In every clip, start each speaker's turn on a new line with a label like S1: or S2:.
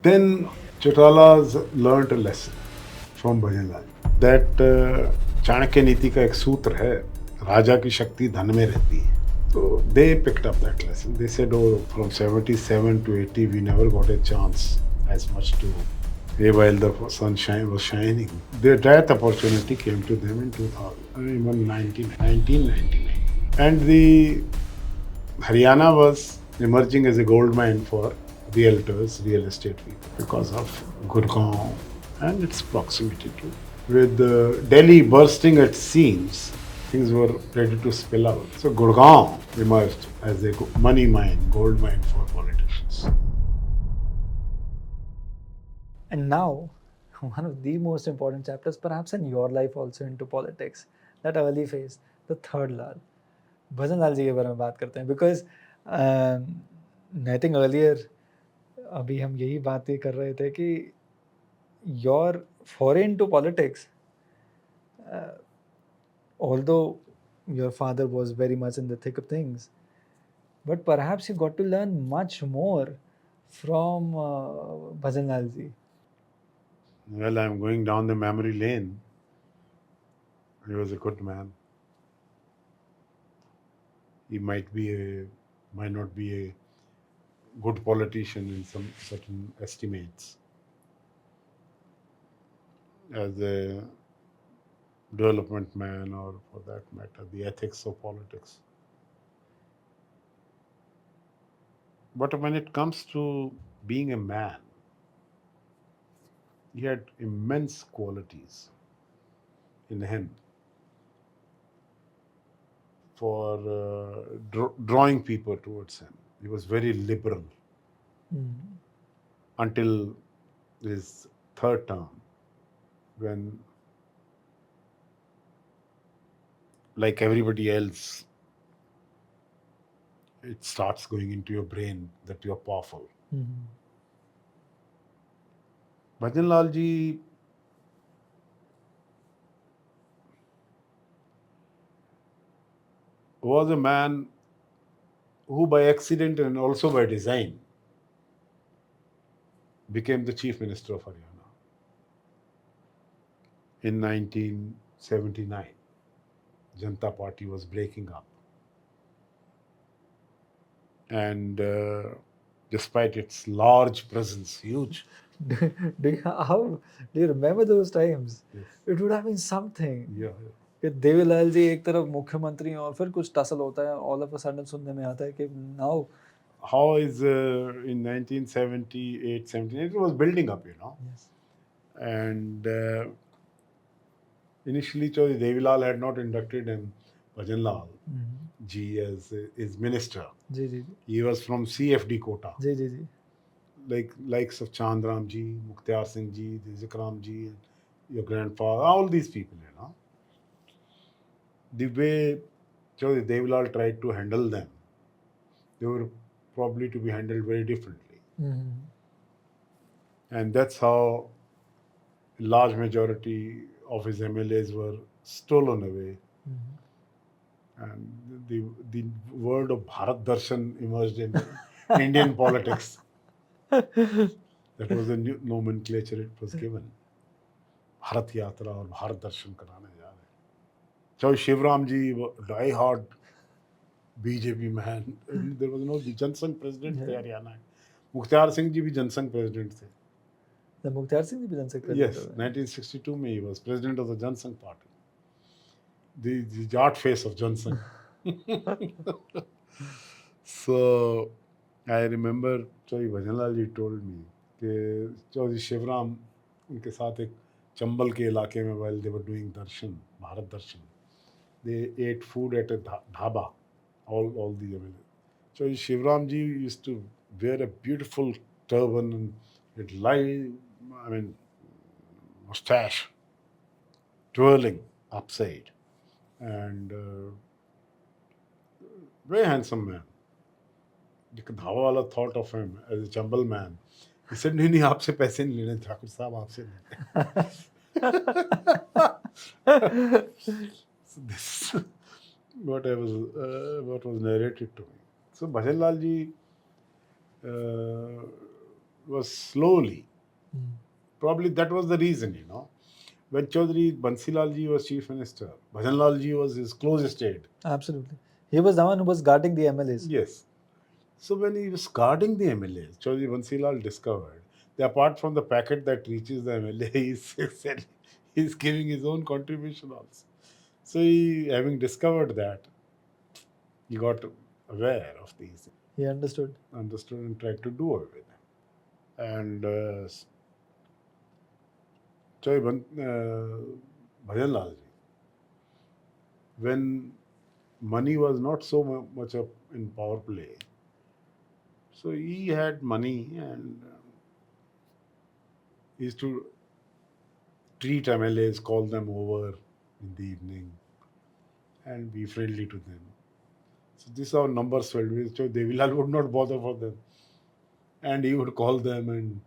S1: Then Chautala's learned a lesson from Bajan Lal that Chanakya नीति का एक सूत्र है, राजा की शक्ति धन में रहती है. So they picked up that lesson. They said, oh, from 77 to 80, we never got a chance as much to play while the sunshine was shining. That opportunity came to them in 2000, even 1999. And the Haryana was emerging as a gold mine for realtors, real estate people, because of Gurgaon and its proximity to. With Delhi bursting at seams, things were ready to spill out. So Gurgaon emerged as a money mine, gold mine for politicians.
S2: And now, one of the most important chapters, perhaps in your life also, into politics, that early phase, the third Lal. भजन लाल जी के बारे में बात करते हैं because I think earlier अभी हम यही बात कर रहे थे कि you're foreign to politics although your father was very much in the thick of things, but perhaps you got to learn much more from Bhajan Lal ji.
S1: Well, I'm going down the memory lane. He was a good man. He might not be a good politician in some certain estimates. As a development man, or for that matter, the ethics of politics. But when it comes to being a man, he had immense qualities in him for drawing people towards him. He was very liberal until his third term, when, like everybody else, it starts going into your brain that you're powerful. Bhajan Lal ji was a man who, by accident and also by design, became the chief minister of Haryana in 1979. Janata Party was breaking up. And despite its large presence, huge.
S2: Do you remember those times?
S1: Yes.
S2: It would have been something.
S1: Yeah.
S2: कि देवीलाल जी एक तरफ मुख्यमंत्री हैं और फिर कुछ tussle होता है, ऑल ऑफ अ सडन सुनने में आता है कि now
S1: How is in 1978, 79, it was building up,
S2: yes.
S1: And initially, Chaudhry Devilal had not inducted him, Bhajan Lal ji, as his minister.
S2: जी जी
S1: He was from CFD quota.
S2: जी जी जी
S1: Like likes of Chandram ji, Mukhtar Singh ji, Zikram ji, your grandfather, all these people, The way Chaudhry Devilal tried to handle them, they were probably to be handled very differently. And that's how a large majority of his MLAs were stolen away. And the word of Bharat Darshan emerged in Indian politics. That was a new nomenclature it was given. Bharat Yatra or Bharat Darshan कराने जा रहे हैं. So Shivram ji, die-hard BJP man. There was no Jansangh president थे हरियाणा. मुख्तार सिंह जी भी Jansangh president थे.
S2: The Mukhtar Singh ji भी Jansangh
S1: Yes, 1962 में he was president of the Jansangh party. The art face of Jansangh. So I remember Chaudhry Bhajan Lal ji told me कि चौधरी शिवराम उनके साथ एक चंबल के इलाके में while they were doing darshan, Bharat Darshan, they ate food at a dhaba, all the Chaudhry Shivram ji used to wear a beautiful turban and it mustache twirling upside, and very handsome man. The Dhaba wala thought of him as a Chambal man. He said, नहीं नहीं आपसे पैसे नहीं लेने ठाकुर साहब आपसे लेने. So this is what was narrated to me. So Bhajan Lal ji was slowly.
S2: Hmm.
S1: Probably that was the reason, When Chaudhry Bansilal ji was chief minister, Bhajan Lal ji was his closest aide.
S2: Absolutely. He was the one who was guarding the MLAs.
S1: Yes. So when he was guarding the MLAs, Chaudhry Bansilal discovered that apart from the packet that reaches the MLA, he's giving his own contribution also. So he, having discovered that, he got aware of these,
S2: He understood.
S1: understood and tried to do away with them. And Bhajan Lal ji, when money was not so much up in power play, so he had money and he used to treat MLAs, call them over in the evening and be friendly to them. So this is how numbers swelled. So Devilal would not bother for them. And he would call them and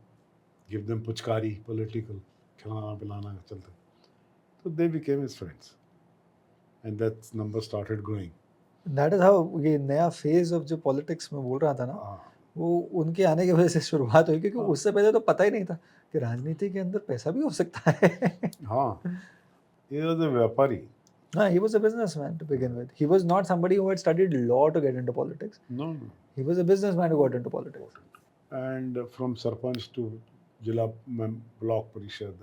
S1: give them puchkari, political. Khilana, pilana, chalte. So they became his friends. And that number started growing.
S2: That is how ये नया phase of जो politics में बोल रहा था ना, वो उनके आने की वजह से शुरुआत हुई, क्योंकि उससे पहले तो पता ही नहीं था कि राजनीति के अंदर पैसा भी हो सकता है.
S1: हाँ, he was a व्यापारी.
S2: He was a businessman to begin with. He was not somebody who had studied law to get into politics.
S1: No.
S2: He was a businessman who got into politics.
S1: And from Sarpanch to Jila Block Parishad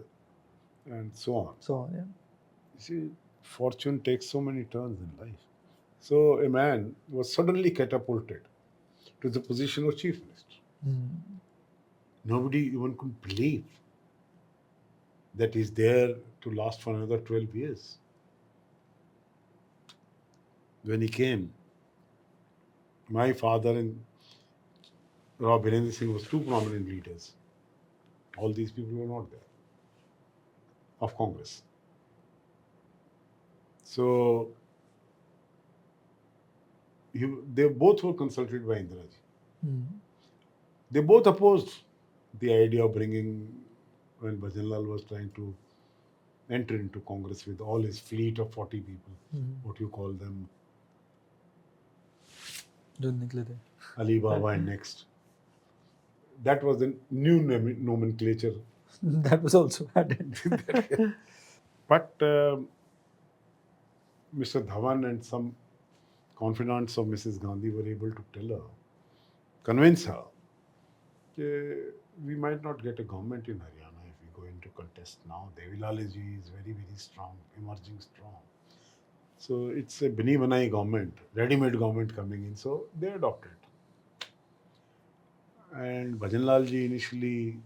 S1: and so on.
S2: So, yeah.
S1: You see, fortune takes so many turns in life. So a man was suddenly catapulted to the position of chief minister. Nobody even could believe that he's there to last for another 12 years. When he came, my father and Rao Birendra Singh was two prominent leaders. All these people were not there of Congress. So they both were consulted by Indiraji. They both opposed the idea of bringing, when Bhajan Lal was trying to enter into Congress with all his fleet of 40 people, what you call them,
S2: जो निकले थे.
S1: Ali Baba and next. That was the new nomenclature.
S2: That was also added.
S1: But Mr. Dhawan and some confidants of Mrs. Gandhi were able to tell her, convince her, that we might not get a government in Haryana if we go into contest now. Devilal ji is very, very strong, emerging strong. So it's a bani banai government, ready-made government coming in. So they adopted. And Bhajan Lal ji initially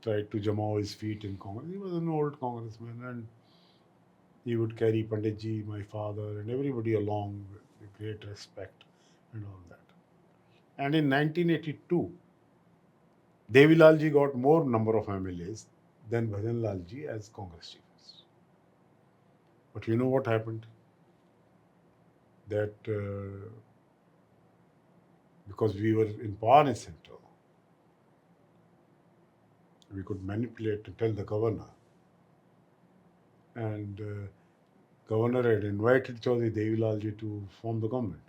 S1: tried to jamaw his feet in Congress. He was an old congressman and he would carry Pandit ji, my father, and everybody along with great respect and all that. And in 1982, Devilal ji got more number of MLAs than Bhajan Lal ji as Congress chief. But you know what happened? That because we were in power in Central, we could manipulate and tell the governor. And governor had invited Chaudhry Devilal ji to form the government.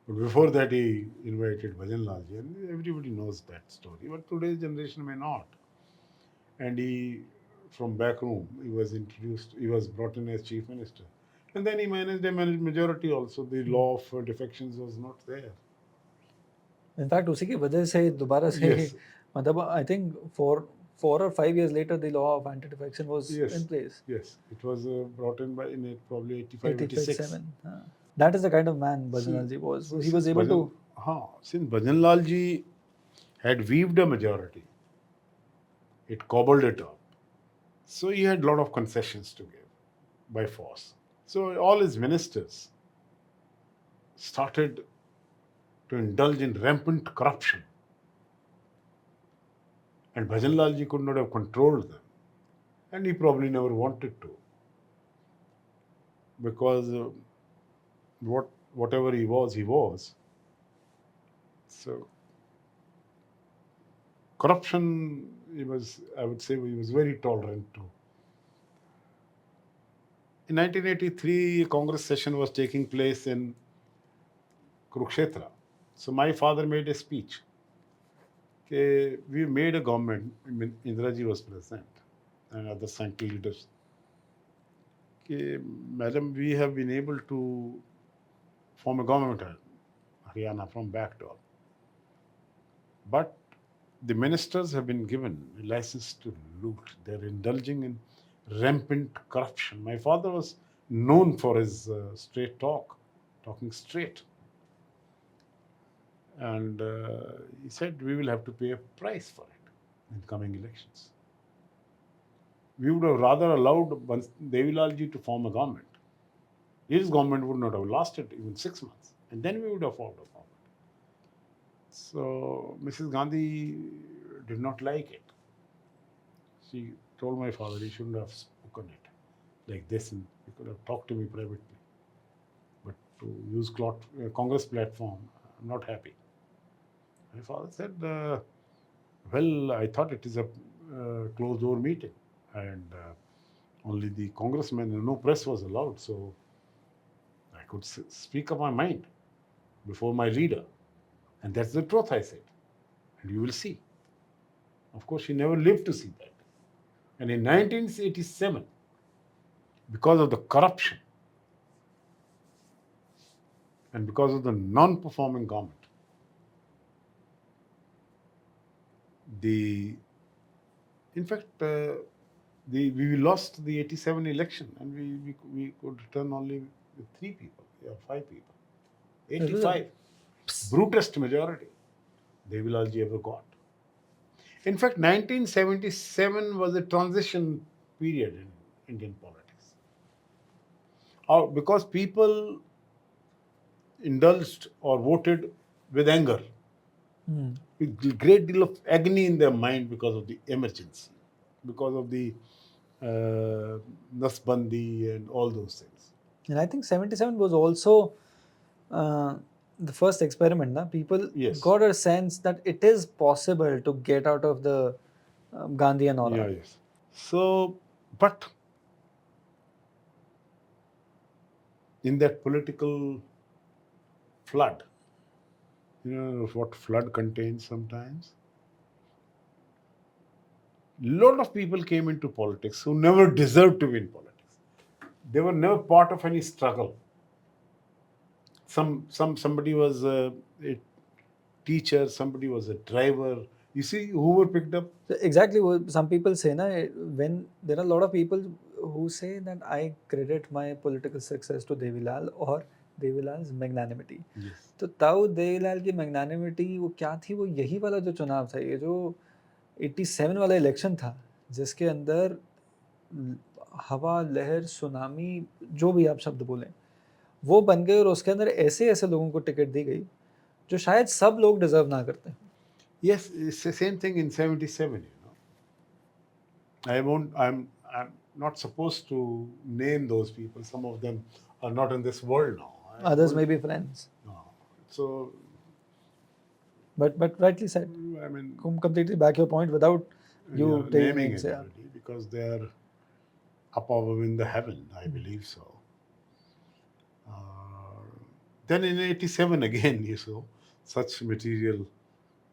S1: But before that, he invited Bhajan Lal ji, and everybody knows that story. But today's generation may not. And he, from back room, he was brought in as chief minister. And then he managed a majority also. The law of defections was not there.
S2: In fact, उसी की वजह से दोबारा से
S1: Yes.
S2: मतलब I think 4 or 5 years later the law of anti-defection was in place.
S1: Yes, it was brought in by in probably 85, 86.
S2: 87. That is the kind of man Bhajan Lal ji was. He was able to.
S1: Since Bhajan Lal ji had weaved a majority, it cobbled it up. So he had a lot of concessions to give by force. So all his ministers started to indulge in rampant corruption. And Bhajan Lal ji could not have controlled them. And he probably never wanted to. Because whatever he was. So corruption, I would say he was very tolerant to. In 1983, a Congress session was taking place in Kurukshetra. So my father made a speech. Okay, we made a government. I mean, Indiraji was president and other central leaders. Okay, madam, we have been able to form a government in Haryana from backdoor. But the ministers have been given a license to loot. They're indulging in rampant corruption. My father was known for his straight talk, talking straight. And he said, we will have to pay a price for it in coming elections. We would have rather allowed Devilalji to form a government. His government would not have lasted even 6 months. And then we would have formed a government. So Mrs. Gandhi did not like it. She told my father he shouldn't have spoken it like this, and he could have talked to me privately. But to use Congress platform, I'm not happy. My father said, well, I thought it is a closed door meeting, and only the congressmen, no press was allowed, so I could speak up my mind before my leader. And that's the truth, I said. And you will see. Of course, she never lived to see that. And in 1987, because of the corruption and because of the non performing government, the in fact, we lost the 87 election, and we could return only with 3 people, yeah, 5 people.
S2: It was a
S1: 85, brutest majority Devilalji ever got. In fact, 1977 was a transition period in Indian politics. Because people indulged or voted with anger, with a great deal of agony in their mind because of the emergency, because of the Nasbandi and all those things.
S2: And I think 77 was also uh, the first experiment. Na? People
S1: Yes.
S2: got a sense that it is possible to get out of the Gandhian aura.
S1: Yeah, yes. So, but in that political flood, you know what flood contains sometimes? Lot of people came into politics who never deserved to be in politics. They were never part of any struggle. Somebody was a teacher, somebody was a driver. You see who were picked up?
S2: So exactly what some people say, na, when there are a lot of people who say that I credit my political success to Devilal or Devilal's magnanimity.
S1: Yes.
S2: तो तब देवीलाल की magnanimity वो क्या थी, वो यही वाला जो चुनाव था, ये जो 87 वाला इलेक्शन था, जिसके अंदर हवा, लहर, सुनामी, जो भी आप शब्द बोलें, वो बन गए और उसके अंदर ऐसे ऐसे लोगों को टिकट दी गई जो शायद सब लोग डिजर्व ना करते.
S1: Yes, it's the same thing in 77, you know. I'm not supposed to name those people. Some of them are not in this world now.
S2: Others may be friends.
S1: No. So,
S2: But rightly said.
S1: I mean,
S2: Completely back your point without you
S1: yeah,
S2: taking
S1: naming
S2: names. Yeah.
S1: anybody because they are up above in the heaven, I believe so. Then in 87 again, you saw such material,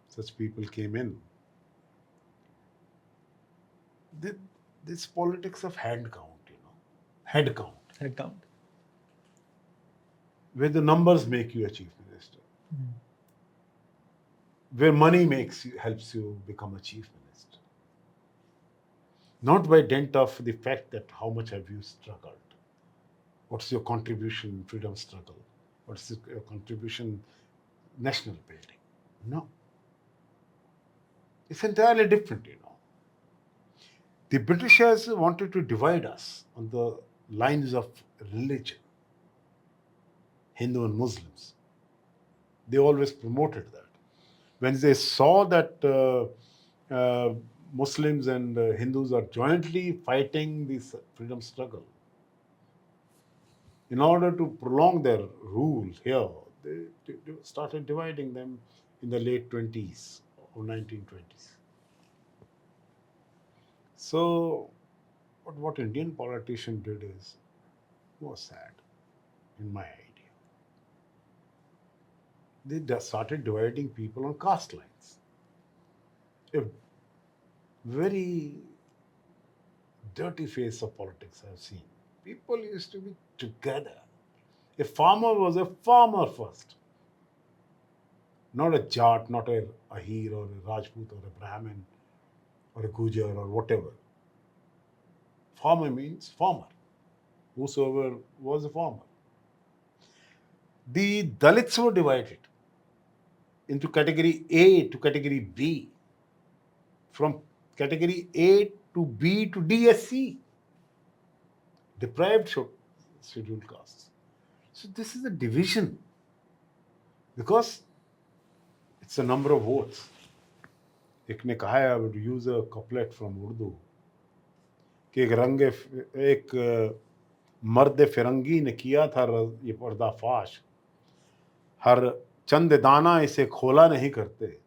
S1: such people came in. This politics of hand count, you know, head count,
S2: Head count.
S1: where the numbers make you a chief minister, where money helps you become a chief minister, not by dint of the fact that how much have you struggled, what's your contribution in freedom struggle, what's your contribution national building. No, it's entirely different, you know. The Britishers wanted to divide us on the lines of religion, Hindu and Muslims. They always promoted that. When they saw that Muslims and Hindus are jointly fighting this freedom struggle, in order to prolong their rule here, they started dividing them in the late 20s or 1920s. So, what Indian politician did was sad, in my idea. they started dividing people on caste lines. A very dirty face of politics I've seen. People used to be together. A farmer was a farmer first, not a Jat, not a Ahir or a Rajput or a Brahmin or a Gujar or whatever. Farmer means farmer, whosoever was a farmer. The Dalits were divided into category A to category B, from category A to B to DSC, deprived scheduled castes. So this is a division because it's a number of votes. एक ने कहा है, I would use a couplet from Urdu कि एक मर्द फिरंगी ने किया था ये पर्दाफाश, हर चंद दाना इसे खोला नहीं करते,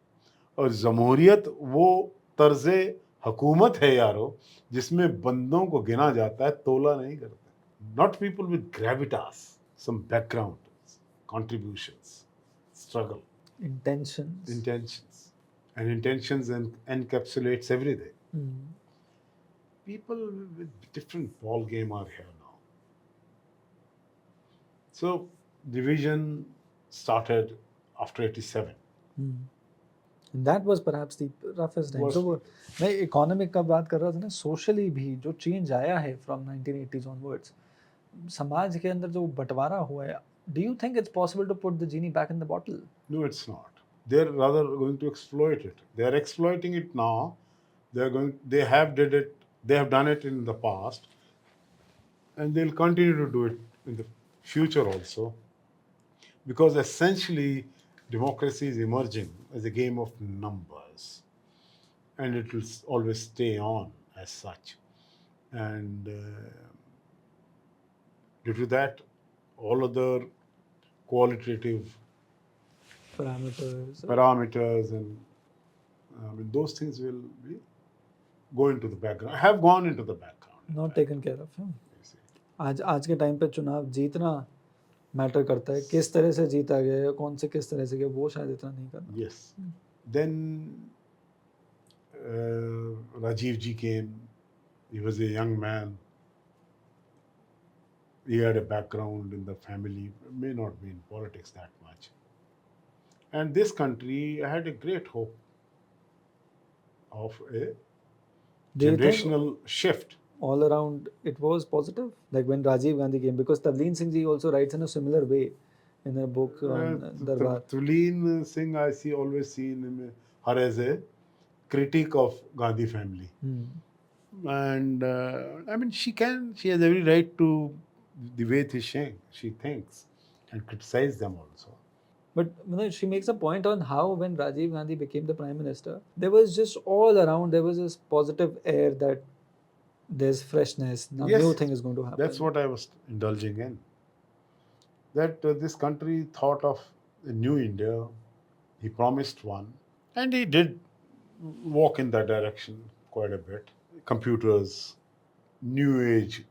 S1: और जमहूरियत वो तर्ज हुकूमत है यारो जिसमें बंदों को गिना जाता है, तोला नहीं करते. Not people with gravitas, some background, contributions, struggle,
S2: Intentions.
S1: and intentions encapsulates everything.
S2: Mm.
S1: People with different ball game are here now. So division started after 87.
S2: Mm. And that was perhaps the roughest time.
S1: Was-
S2: So वो मैं economic का बात कर रहा था ना, socially भी जो चेंज आया है फ्रॉम 1980s onwards, समाज के अंदर जो बंटवारा हुआ है, do you think it's possible to put the genie back in the bottle?
S1: No, it's not. They're rather going to exploit it. They are exploiting it now. They have done it in the past, and they'll continue to do it in the future also. Because essentially, democracy is emerging as a game of numbers, and it will always stay on as such. And due to that, all other qualitative parameters and those things will be go into the background, have gone into the background.
S2: Not taken care of.
S1: You see.
S2: आज के time पे चुनाव जीतना matter करता है, किस तरह से जीता गया, कौन से किस तरह से गया, वो शायद इतना नहीं करना.
S1: Yes. Then Rajiv ji came. He was a young man. He had a background in the family, may not be in politics that much. And this country had a great hope of a
S2: Do you think
S1: generational shift.
S2: all around it was positive, like when Rajiv Gandhi came? Because Tavleen Singh ji also writes in a similar way in a book on Darbar.
S1: Tuleen Singh, always seen her as a critic of Gandhi family. And I mean, she has every right to the way she thinks and criticize them also.
S2: But she makes a point on how when Rajiv Gandhi became the prime minister, there was just all around, there was this positive air that there's freshness, now
S1: Yes,
S2: new thing is going to happen.
S1: That's what I was indulging in. That this country thought of a new India. He promised one, and he did walk in that direction quite a bit. Computers, new age,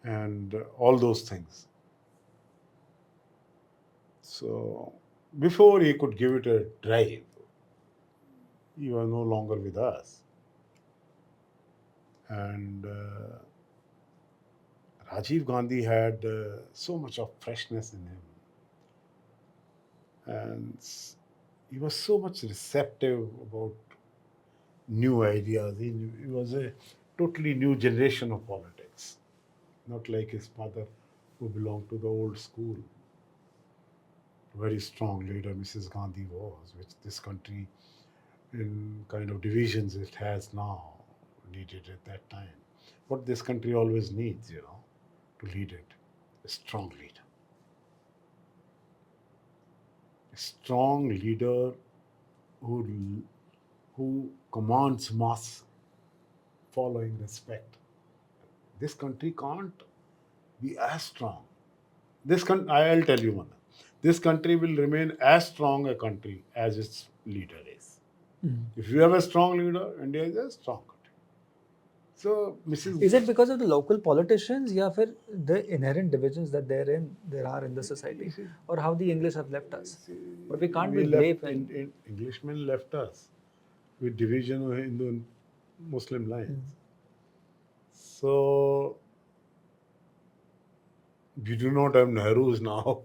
S1: and all those things. So before he could give it a drive, he was no longer with us. And Rajiv Gandhi had so much of freshness in him. And he was so much receptive about new ideas. He was a totally new generation of politics, not like his mother, who belonged to the old school. Very strong leader Mrs. Gandhi was, which this country, in kind of divisions it has now, needed at that time. What this country always needs, to lead it, a strong leader. A strong leader who commands mass following respect. This country can't be as strong. I'll tell you one. This country will remain as strong a country as its leader is. If you have a strong leader, India is a strong country. So Mrs.
S2: Is it because of the local politicians, या फिर the inherent divisions that there are in the society, or how the English have left us? But we can't be brave and
S1: Englishmen left us with division of Hindu and Muslim lines. So we do not have Nehrus now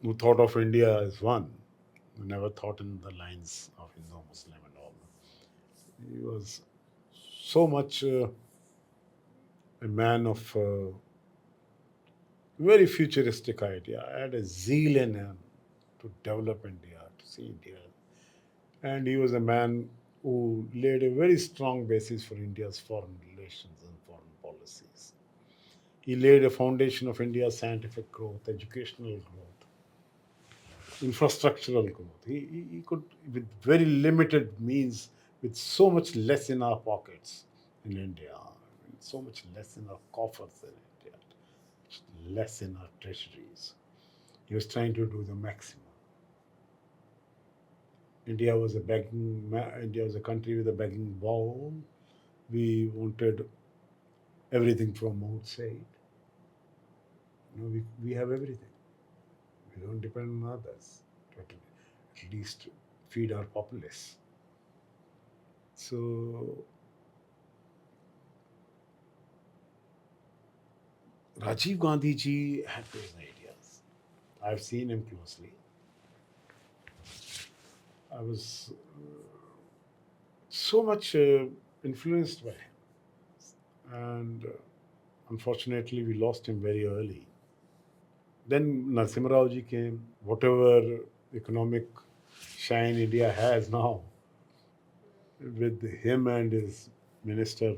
S1: who thought of India as one, who never thought in the lines of Hindu, Muslim, and all. He was so much a man of very futuristic idea. I had a zeal in him to develop India, to see India. And he was a man who laid a very strong basis for India's foreign relations and foreign policies. He laid a foundation of India's scientific growth, educational growth, infrastructural growth. He could, with very limited means, with so much less in our pockets in India, so much less in our coffers in India, less in our treasuries. He was trying to do the maximum. India was a country with a begging bowl. We wanted everything from outside. We have everything. We don't depend on others to at least feed our populace. So Rajiv Gandhi ji had those ideas. I've seen him closely. I was so much influenced by him. And unfortunately, we lost him very early. Then Narasimha Rao ji came. Whatever economic shine India has now, with him and his minister,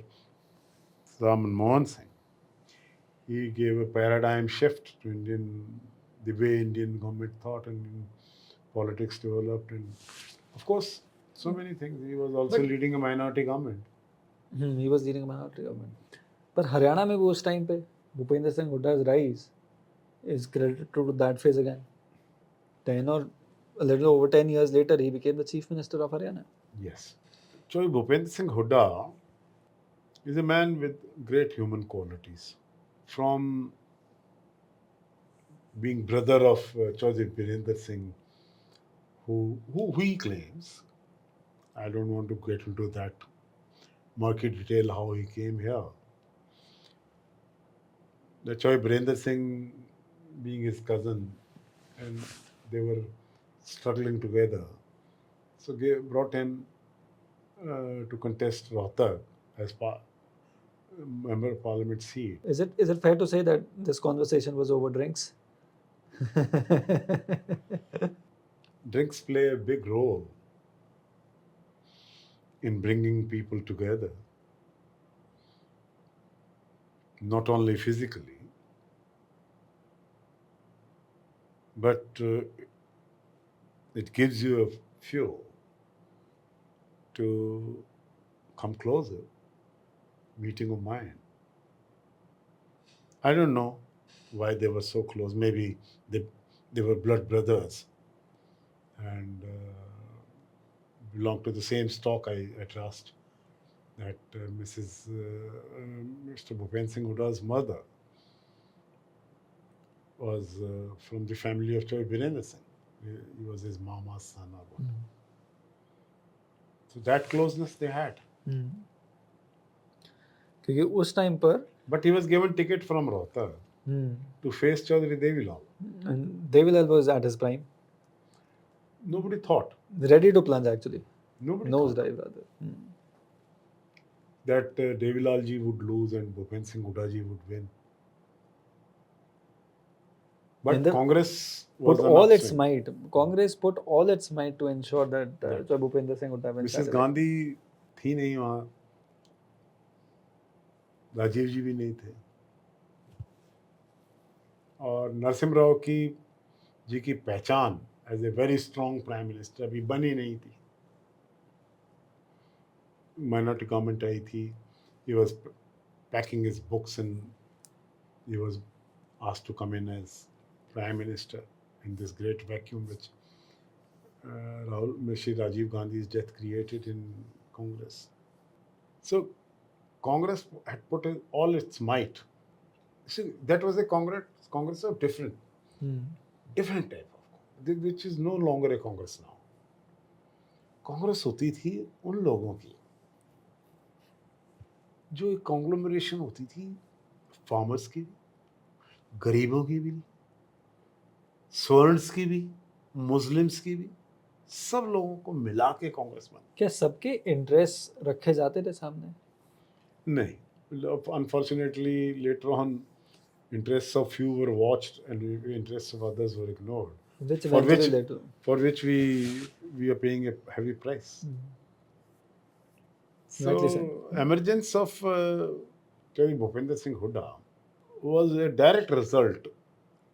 S1: Raman Mohan Singh, he gave a paradigm shift to the way Indian government thought and politics developed. And of course, so many things. He was also leading a minority government.
S2: He was leading a minority government. पर हरियाणा में वो उस time पे Bhupendra Singh हुड्डा's rise is credited to that phase again. 10 or a little over 10 years later, he became the chief minister of Haryana.
S1: Yes. So Bhupendra Singh Hooda is a man with great human qualities. From being brother of Chaudhry Birender Singh, who he claims, I don't want to get into that murky detail how he came here. The Chaudhry Birender Singh being his cousin, and they were struggling together. So they brought him to contest Rohtak as member of parliament seat.
S2: Is it fair to say that this conversation was over drinks?
S1: Drinks play a big role in bringing people together, not only physically, but it gives you a fuel to come closer, meeting of mind. I don't know why they were so close. Maybe they were blood brothers and belonged to the same stock, I trust. That Mr. Bhupen Singh Huda's mother was from the family of Chaudhry Birender Singh. He was his mama's son or what. So that closeness they had.
S2: क्योंकि उस time पर
S1: But he was given ticket from Rohtak to face Chaudhry Devilal.
S2: And Devilal was at his prime.
S1: Nobody thought.
S2: Ready to plunge actually.
S1: Nobody
S2: Nose
S1: thought
S2: dive rather.
S1: that Devilal ji would lose and Bhupen Singh Huda ji would win. But Congress was
S2: put all its might. Congress put all its might to ensure that Bhupendra Singh Hooda wins.
S1: Mrs. Gandhi थी नहीं वहाँ, राजीव जी भी नहीं थे, और नरसिम्हा राव जी की पहचान as a very strong prime minister अभी बनी नहीं थी. माइनॉरिटी गवर्नमेंट आई थी. He was packing his books and he was asked to come in as prime minister in this great vacuum which Shri Rajiv Gandhi's death created in Congress. So Congress had put in all its might. See, that was a Congress of different type of, which is no longer a Congress now. Congress होती थी उन लोगों की जो एक कॉन्ग्लोमरेशन होती थी, farmers की भी, गरीबों की भी, स्वर्ण्स की भी, मुस्लिम्स की भी, सब लोगों को मिला के कांग्रेस बनी।
S2: क्या सबके इंटरेस्ट रखे जाते थे सामने?
S1: नहीं, unfortunately later on interests of few were watched and interests of others were ignored,
S2: Which
S1: for which
S2: eventually led to
S1: for which we are paying a heavy price.
S2: Rightly said.
S1: So emergence of Bhupender Singh Hooda was a direct result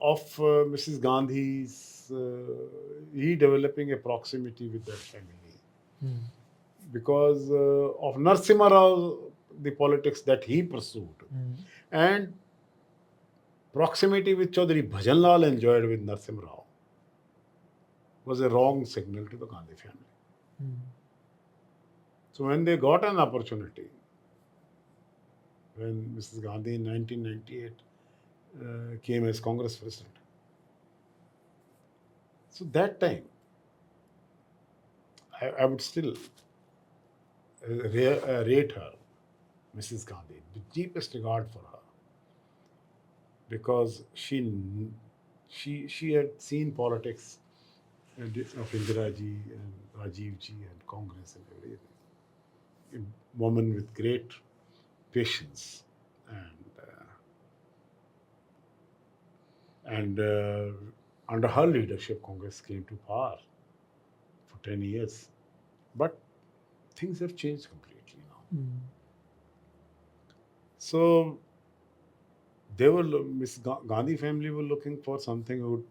S1: of Mrs. Gandhi's he developing a proximity with that family, because of Narasimha Rao, the politics that he pursued, and proximity with Chaudhary Bhajan Lal enjoyed with Narasimha Rao was a wrong signal to the Gandhi family. So when they got an opportunity, when Mrs. Gandhi in 1998 came as Congress president, so that time I would still rate her, Mrs. Gandhi, with deepest regard for her, because she had seen politics of Indira ji and Rajiv ji and Congress and everything. A woman with great patience and under her leadership, Congress came to power for 10 years. But things have changed completely now. So they were, Miss Gandhi family were looking for something who would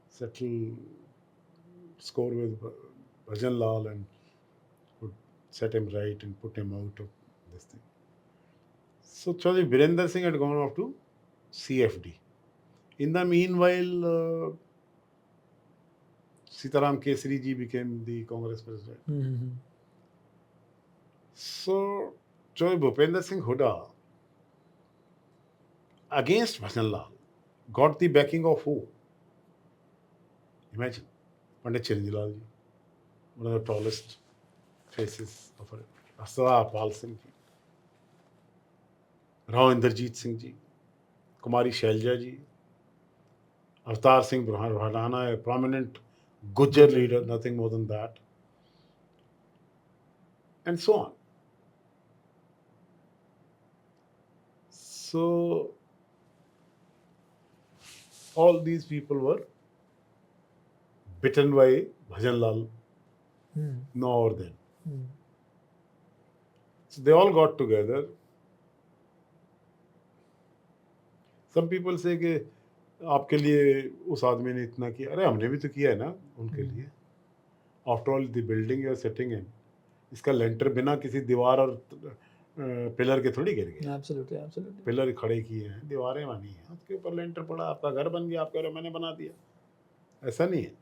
S1: settle score with Bhajan Lal and would set him right and put him out of this thing. So Chaudhary Virender Singh had gone off to CFD. In the meanwhile, Sitaram Kesari ji became the Congress president. So Chaudhary Bhupender Singh Hooda, against Bhajan Lal, got the backing of who? Imagine, Pandit Chiranjilal ji, one of the tallest faces of it. Sardar Pal Singh ji, Rao Inderjeet Singh ji, Kumari Shailja ji, Avtar Singh Haryana, a prominent Gujjar leader, nothing more than that, and so on. So all these people were bitten by Bhajan Lal now or then. So they all got together. Some people say कि आपके लिए उस आदमी ने इतना किया, अरे हमने भी तो किया है ना उनके लिए. After all, the building you are sitting in, इसका लेंटर बिना किसी दीवार और पिलर के थोड़ी गिर गया.
S2: Absolutely, absolutely.
S1: पिलर खड़े किए हैं, दीवारें बनी हैं, उसके ऊपर लेंटर पड़ा, आपका घर बन गया, आप कह रहे हो मैंने बना दिया. ऐसा नहीं है.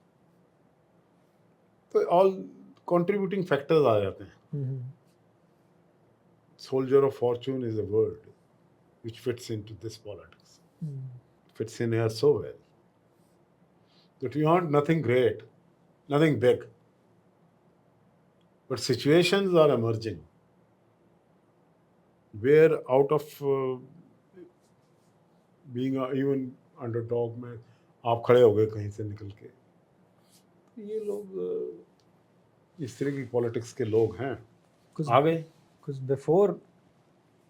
S1: तो all contributing factors आ जाते हैं. Soldier of fortune is a word which fits into this politics. Fits in here so well. That we want nothing great, nothing big. But situations are emerging where out of being even underdog में आप खड़े हो गए कहीं से निकल के. ये लोग इस तरह की पॉलिटिक्स के लोग हैं, आ गए.
S2: Because before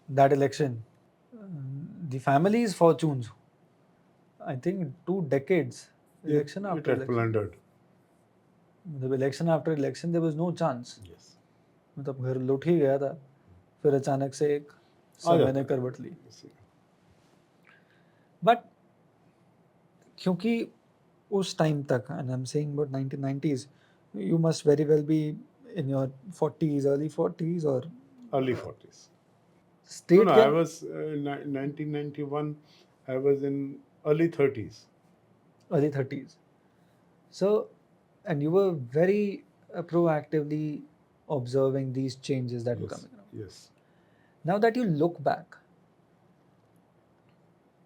S2: that election, the family's fortunes, I think 2 decades, election
S1: it
S2: after
S1: had
S2: election.
S1: plundered.
S2: The election after election, there was no chance.
S1: Yes.
S2: मतलब घर लुट ही गया था, फिर अचानक से एक समय ने करवट ली. बट क्योंकि उस टाइम तक, and I'm saying about 1990s, you must very well be in your 40s, early 40s or
S1: early 40s.
S2: State
S1: No, I was in 1991. I was in early 30s.
S2: Early 30s. So, and you were very proactively observing these changes that were coming around.
S1: Yes.
S2: Now that you look back,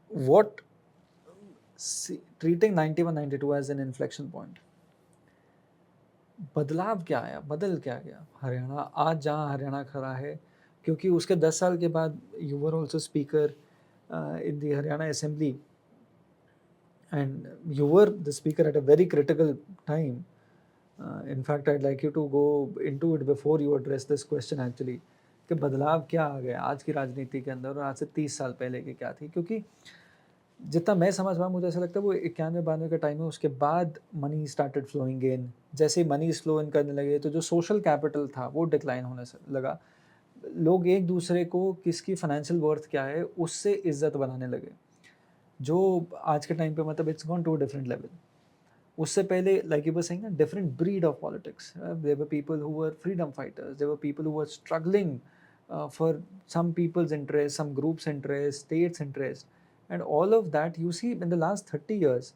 S2: what treating 91 92 as an inflection point, बदलाव क्या आया, बदल क्या गया हरियाणा आज जहाँ हरियाणा खड़ा है? क्योंकि उसके 10 साल के बाद you were also speaker in the Haryana assembly and you were the speaker at a very critical time. In fact, I'd like you to go into it before you address this question actually, कि बदलाव क्या आ गया आज की राजनीति के अंदर और आज से 30 साल पहले की क्या थी? क्योंकि जितना मैं समझ पाऊँ मुझे ऐसा लगता है वो 91-92 का टाइम है, उसके बाद मनी स्टार्टेड फ्लोइंग इन। जैसे ही मनी फ्लो इन करने लगे तो जो सोशल कैपिटल था वो डिक्लाइन होने से लगा। लोग एक दूसरे को किसकी फाइनेंशियल वर्थ क्या है उससे इज्जत बनाने लगे, जो आज के टाइम पे मतलब it's gone to a different level. उससे पहले लाइक यू वर सेइंग ना, different breed of politics. There were people who were freedom fighters, there were people who were struggling for some people's interest, some groups interest, states interest, and all of that you see in the last 30 years,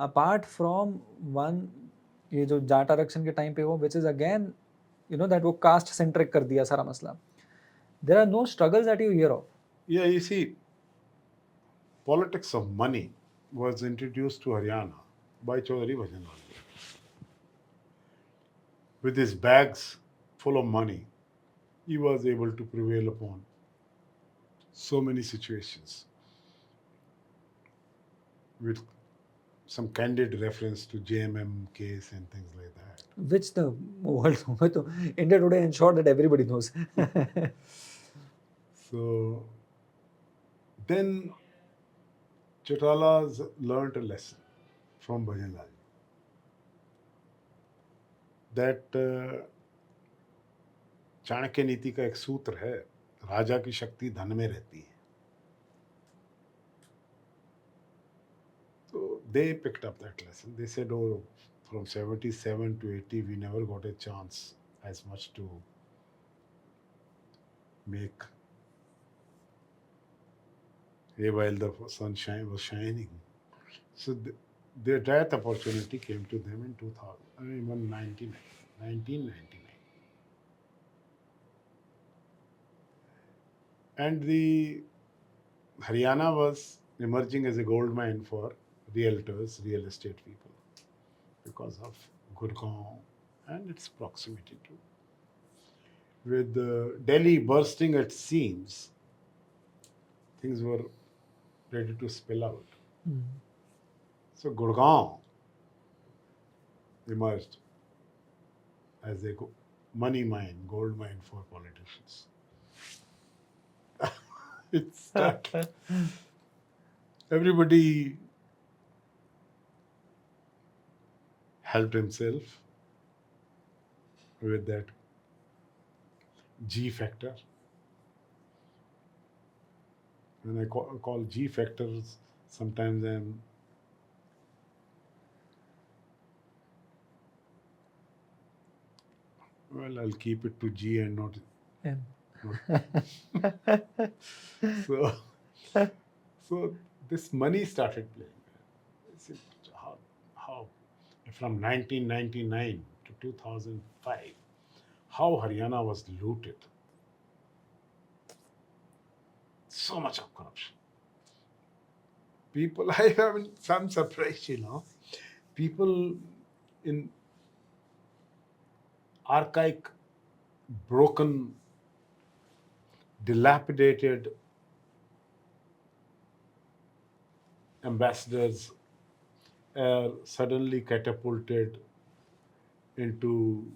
S2: apart from one ये जो जाट आरक्षण के time पे हो, which is again you know that वो cast centric कर दिया सारा मसला। there are no struggles that you hear of.
S1: Yeah, you see, politics of money was introduced to Haryana by Chaudhary Bajan Lal. With his bags full of money, he was able to prevail upon so many situations with some candid reference to JMM case and things like that.
S2: Which the world तो India today ensured that everybody knows.
S1: So then Chautala's learned a lesson from Bajan Lal that Chanakya नीति का एक सूत्र है, राजा की शक्ति धन में रहती है. So they picked up that lesson. They said, oh, from 77 to 80, we never got a chance as much to make hay while the sunshine was shining. So that opportunity came to them in 1999. And the Haryana was emerging as a gold mine for realtors, real estate people, because of Gurgaon and its proximity to. With Delhi bursting at seams, things were ready to spill out. So Gurgaon emerged as a money mine, gold mine for politicians. It started. Everybody helped himself with that G factor. When I call G factors, sometimes I'm I'll keep it to G and not.
S2: Yeah.
S1: So this money started playing. How from 1999 to 2005, how Haryana was looted. So much of corruption. People, I have some surprise, people in archaic, broken, dilapidated ambassadors are suddenly catapulted into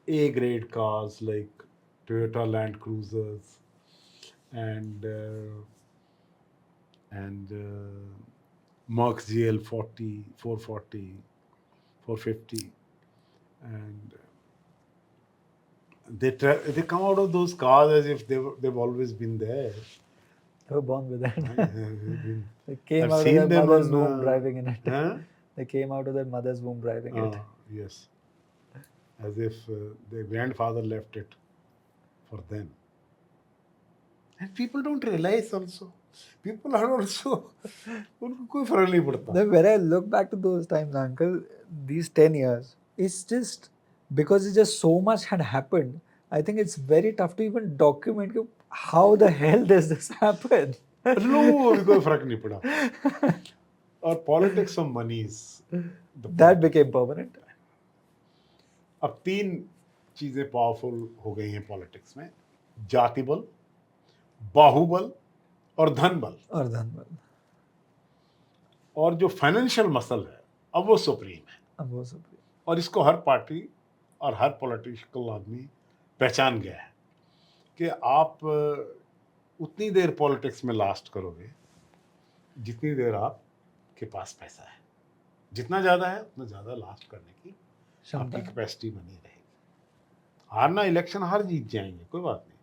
S1: A-grade cars like Toyota Land Cruisers and Merc GL 40, 440, 450, and they come out of those cars as if they've always been there.
S2: They were born with that. They came
S1: I've
S2: out of
S1: seen
S2: their
S1: them
S2: mother's
S1: on,
S2: womb driving in it.
S1: Huh?
S2: They came out of their mother's womb driving it.
S1: Yes, as if their grandfather left it for them. And people don't realize also. People are also, उनको कोई फर्क नहीं पड़ता.
S2: When I look back to those times, uncle, these 10 years, it's just because it's just so much had happened I think it's very tough to even document how the hell does this happen.
S1: No, अभी कोई फर्क नहीं पड़ा. और politics of monies
S2: That became permanent.
S1: अब 3 चीजें powerful हो गई हैं पॉलिटिक्स में: जाति बल, बाहुबल और धन बल.
S2: और धनबल.
S1: और जो फाइनेंशियल मसल है अब वो सुप्रीम है.
S2: अब वो सब.
S1: और इसको हर पार्टी और हर पॉलिटिकल आदमी पहचान गया है कि आप उतनी देर पॉलिटिक्स में लास्ट करोगे जितनी देर आपके पास पैसा है. जितना ज़्यादा है उतना ज़्यादा लास्ट करने की
S2: क्षमता
S1: आपकी
S2: है.
S1: कैपेसिटी बनी रहेगी. हारना इलेक्शन हार जीत जाएंगे, कोई बात नहीं,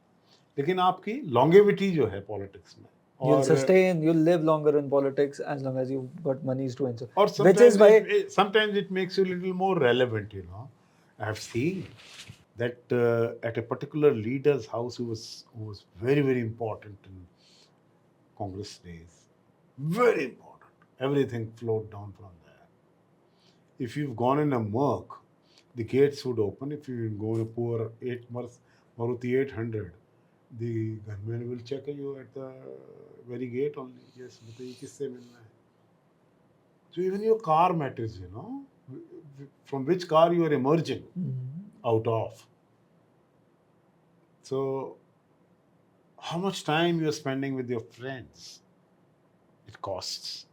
S1: लेकिन आपकी लॉन्गेविटी जो है पॉलिटिक्स में,
S2: You'll
S1: और
S2: sustain, you'll live longer in politics as long as you've got monies to ensure.
S1: और
S2: Which is why
S1: sometimes it makes you a little more relevant, you know. I have seen that at a particular leader's house who was very, very important in Congress days. Very important. Everything flowed down from there. If you've gone in a Merc, the gates would open. If you go in a poor Maruti 800, the gunman will check you at the very gate only. Yes, बताइए किससे मिलना है. So even your car matters, you know, from which car you are emerging out of. So how much time you are spending with your friends, it costs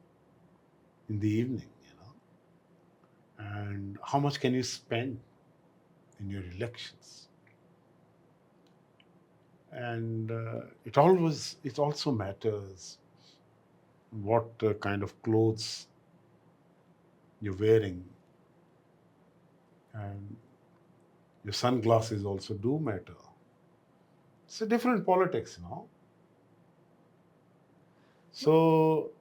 S1: in the evening, you know, and how much can you spend in your elections. And it also matters what kind of clothes you're wearing, and your sunglasses also do matter. It's a different politics, you know. So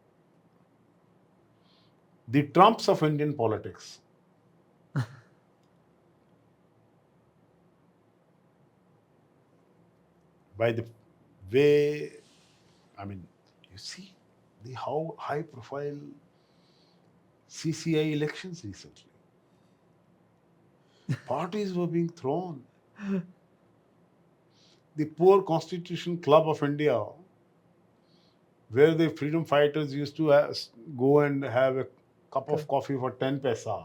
S1: the Trumps of Indian politics, by the way, I mean, you see how high profile CCI elections recently. Parties were being thrown. The poor Constitution Club of India, where the freedom fighters used to go and have a cup of coffee for 10 paisa,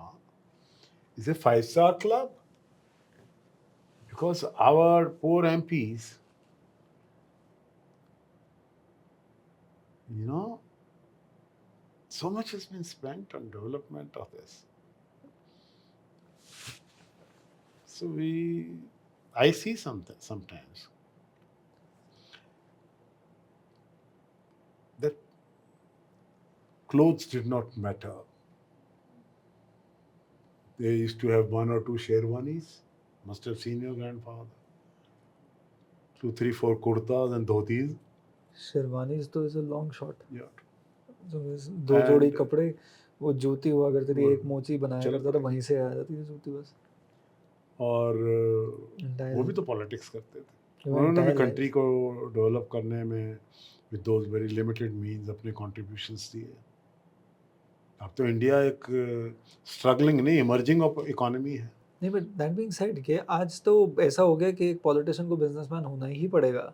S1: is a 5-star club. Because our poor MPs, you know, so much has been spent on development of this. So I see sometimes that clothes did not matter. They used to have 1 or 2 sherwanis, must have seen your grandfather. 2, 3, 4 kurtas and dhotis.
S2: Sherwanis तो is a long shot.
S1: Yeah.
S2: दो जोड़ी
S1: And
S2: कपड़े, वो जूती हुआ करती थी,
S1: वो
S2: एक मोची बनाया
S1: चलो
S2: करता था, वहीं से आ जाती थी जूती बस.
S1: और
S2: Entire
S1: वो भी
S2: life.
S1: तो पॉलिटिक्स करते थे.
S2: Your
S1: उन्होंने भी
S2: entire
S1: कंट्री
S2: life.
S1: को डेवलप करने में with those very limited means अपने कॉन्ट्रीब्यूशंस दिए. अब तो इंडिया एक स्ट्रगलिंग नहीं, इमर्जिंग इकोनॉमी है.
S2: नहीं, बट दैट बीइंग सेड कि आज तो ऐसा हो गया कि एक पॉलिटिशियन को बिजनेसमैन होना ही पड़ेगा.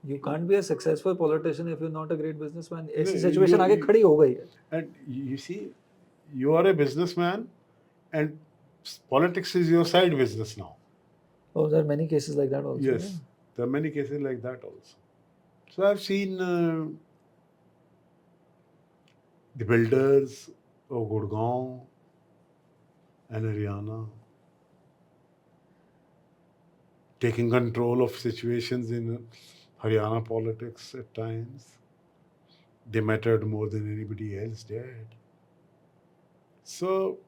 S2: You can't be a successful politician if you not a great businessman. ऐसी सिचुएशन आगे खड़ी हो गई है.
S1: And you see, you are a businessman and politics is your side business now.
S2: Oh, there are many cases like that also.
S1: Yes, there are many cases like that also. So I've seen the builders of Gurgaon and Haryana taking control of situations in Haryana politics at times. They mattered more than anybody else did. So,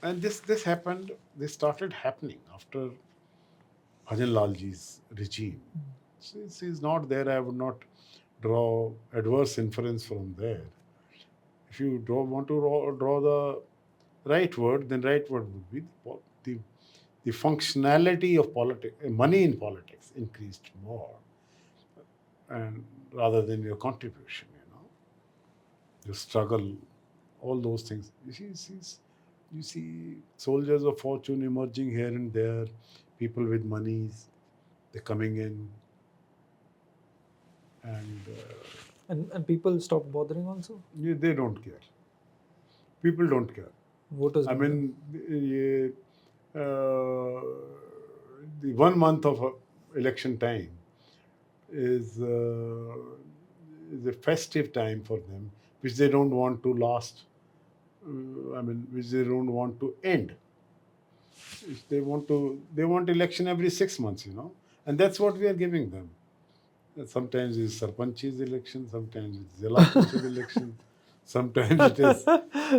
S1: and this happened, this started happening after Bajan Lal ji's regime. Since he's not there, I would not draw adverse inference from there. If you want to draw the right word, then right word would be the functionality of politics, money in politics increased more, and rather than your contribution, you know, your struggle, all those things. You see soldiers of fortune emerging here and there, people with monies, they're coming in, and
S2: And people stopped bothering also.
S1: they don't care. People don't care.
S2: Voters
S1: I
S2: don't care.
S1: mean, the 1 month of election time is a festive time for them, which they don't want to last. Which they don't want to end. If they want election every 6 months, and that's what we are giving them. Sometimes it's Sarpanch's election, sometimes it's Zilla Parishad election, sometimes it is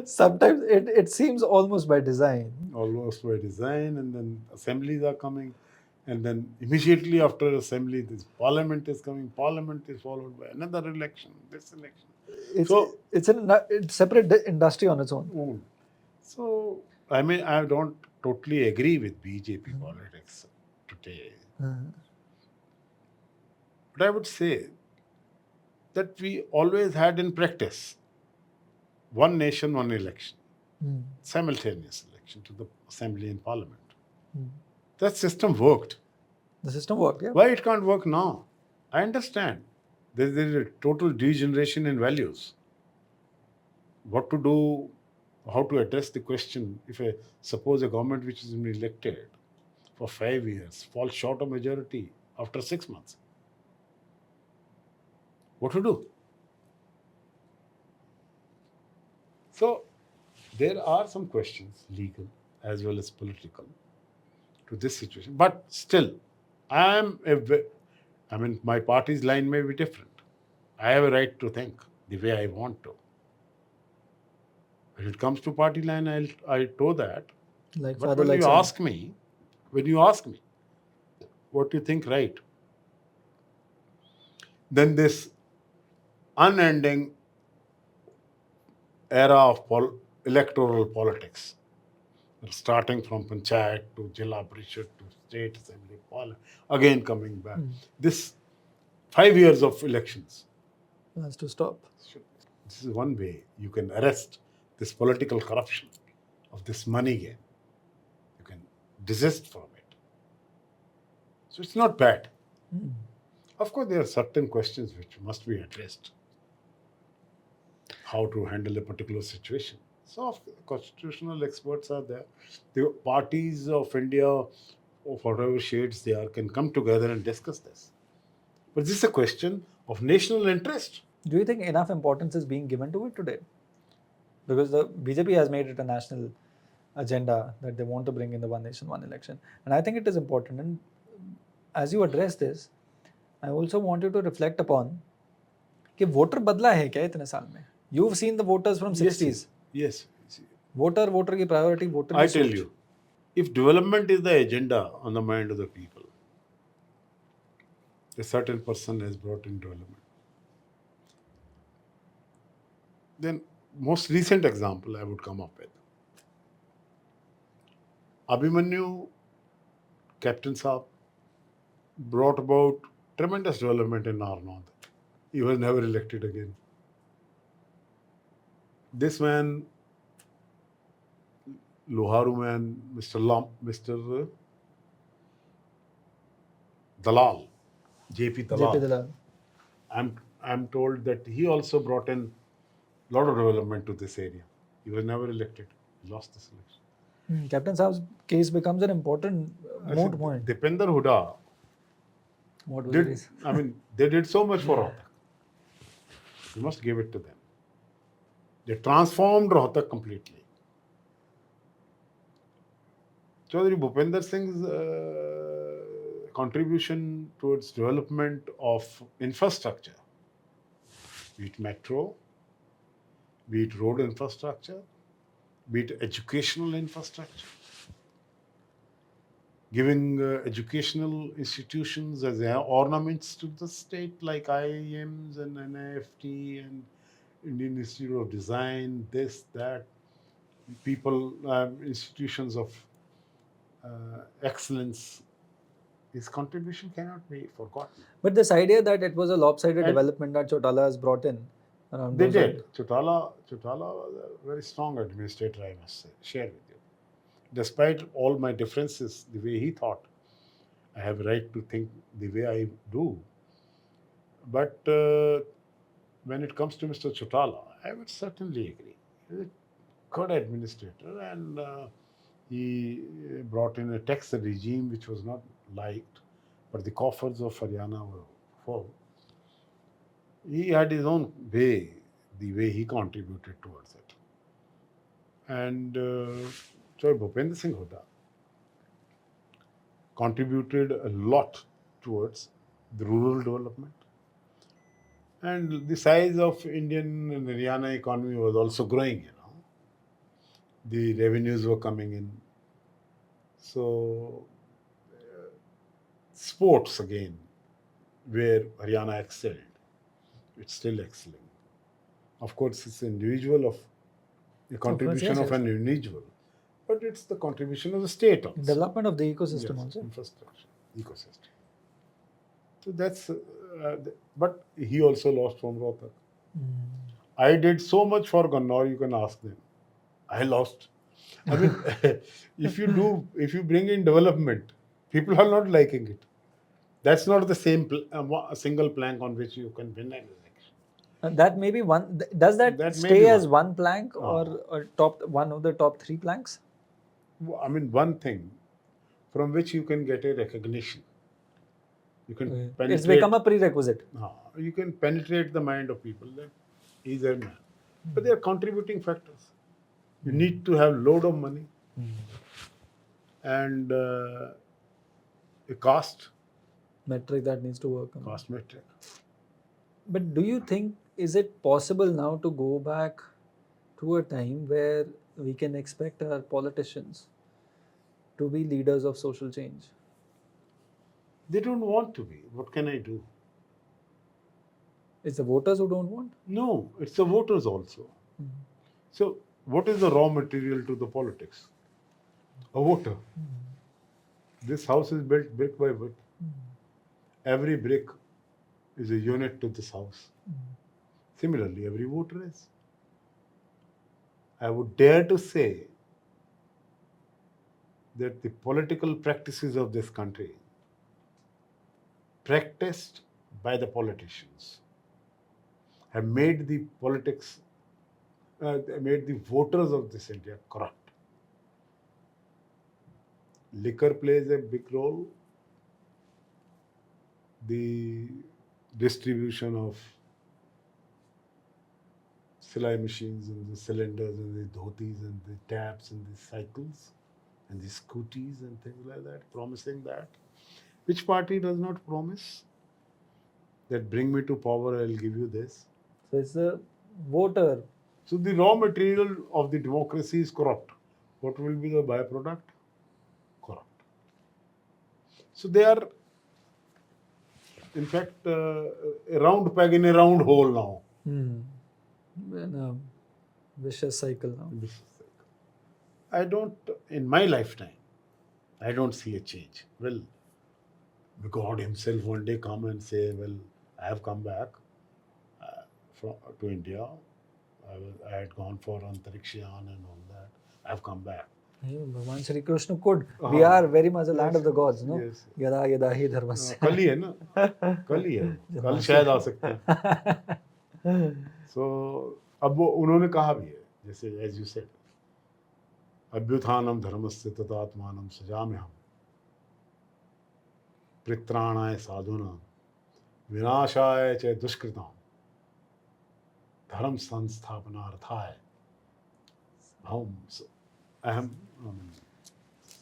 S2: Sometimes it seems almost by design.
S1: almost by design, and then assemblies are coming, and then immediately after assembly, this parliament is coming. Parliament is followed by another election, this election.
S2: It's
S1: So,
S2: it's it's separate industry on its own.
S1: So, I mean, I don't totally agree with BJP politics today, but I would say that we always had in practice one nation, one election, simultaneous election to the assembly and parliament. That system worked.
S2: The system worked, yeah.
S1: Why it can't work now? I understand. There is a total degeneration in values. What to do, how to address the question if suppose a government which has been elected for 5 years falls short of majority after 6 months. What to do? So there are some questions, legal as well as political, to this situation. But still, my party's line may be different. I have a right to think the way I want to. When it comes to party line, I told that.
S2: Like
S1: But
S2: father,
S1: when
S2: like
S1: you
S2: son.
S1: ask me, what do you think right? Then this unending era of electoral politics, starting from panchayat to Jilla Parishad to state assembly, again coming back. This 5 years of elections.
S2: Has to stop.
S1: This is one way you can arrest this political corruption of this money game. You can desist from it. So it's not bad. Of course, there are certain questions which must be addressed. How to handle a particular situation. So constitutional experts are there. The parties of India, of whatever shades they are, can come together and discuss this. But this is a question of national interest.
S2: Do you think enough importance is being given to it today? Because the BJP has made it a national agenda that they want to bring in the one nation, one election. And I think it is important. And as you address this, I also want you to reflect upon कि voter बदला है क्या इतने साल में? You've seen the voters from 60s.
S1: Yes.
S2: Voter की priority, voter
S1: I tell you, if development is the agenda on the mind of the people, a certain person has brought in development. Then, most recent example I would come up with. Abhimanyu, Captain Saab, brought about tremendous development in our north. He was never elected again. This man, Loharu man, Mr. Dalal, JP Dalal. I'm told that he also brought in a lot of development to this area. He was never elected. He lost this election.
S2: Captain Saab's case becomes an important moot point.
S1: Dipender Huda,
S2: What was it?
S1: they did so much for Rohtak. You must give it to them. They transformed Rohtak completely. Chaudhary Bhupender Singh's contribution towards development of infrastructure, be it metro, be it road infrastructure, be it educational infrastructure, giving educational institutions as ornaments to the state like IIMs and NIFT and Indian Institute of Design, this, that, people, institutions of excellence. His contribution cannot be forgotten.
S2: But this idea that it was a lopsided development that Chautala has brought in.
S1: They did. Chautala was a very strong administrator, I must say, share with you. Despite all my differences, the way he thought, I have a right to think the way I do. But when it comes to Mr. Chautala, I would certainly agree. He's a good administrator, and he brought in a tax regime which was not liked, but the coffers of Haryana were full. He had his own way, the way he contributed towards it. And Choi Bhupendra Singh Hooda contributed a lot towards the rural development. And the size of Indian and Haryana economy was also growing. The revenues were coming in. So, sports again, where Haryana excelled, it's still excelling. Of course, it's individual of the
S2: Of course,
S1: contribution
S2: yes,
S1: of
S2: yes.
S1: an individual, but it's the contribution of the state also.
S2: Development of the ecosystem
S1: Yes,
S2: also.
S1: infrastructure, ecosystem. So that's, but he also lost from Rohtak. I did so much for Gannor, you can ask them. I lost. I mean, if you bring in development, people are not liking it. That's not the same a single plank on which you can win an election.
S2: That may be one. Does that,
S1: That may
S2: stay
S1: be
S2: as
S1: one.
S2: one plank or top one of the top 3 planks?
S1: I mean, one thing from which you can get a recognition. You can
S2: It's
S1: penetrate.
S2: become a prerequisite.
S1: You can penetrate the mind of people that he's a man. But they are contributing factors. You need to have load of money and a caste
S2: Metric that needs to work on.
S1: caste metric.
S2: But do you think, is it possible now to go back to a time where we can expect our politicians to be leaders of social change?
S1: They don't want to be. What can I do?
S2: It's the voters who don't want.
S1: No, it's the voters also. So, what is the raw material to the politics? A voter. This house is built brick by brick. Every brick is a unit to this house. Similarly, every voter is. I would dare to say that the political practices of this country, practiced by the politicians, have made the politics, made the voters of this India corrupt. Liquor plays a big role. The distribution of silai machines and the cylinders and the dhotis and the taps and the cycles and the scooties and things like that, promising that. Which party does not promise that bring me to power, I'll give you this?
S2: So it's the voter.
S1: So the raw material of the democracy is corrupt. What will be the byproduct? Corrupt. So they are, in fact, a round peg in a round hole now.
S2: In a vicious cycle now.
S1: I don't, in my lifetime, I don't see a change. Well, God Himself one day come and say, well, I have come back to India. I had gone for Antarikshayan and all that. I have come back.
S2: Bhagwan Shri Krishna could. We are very much a land of the gods, no?
S1: Yes.
S2: Yada yada hi dharmasya.
S1: कल ही है ना कल ही है कल शायद आ सकते हैं सो अब वो उन्होंने कहा भी है जैसे एज यू सेड अभ्युत्थानम धर्मस्य तदात्मानम सजाम्यहम् परित्राणाय साधूनां विनाशाय च दुष्कृतां धर्म संस्थापनार्थाय अहम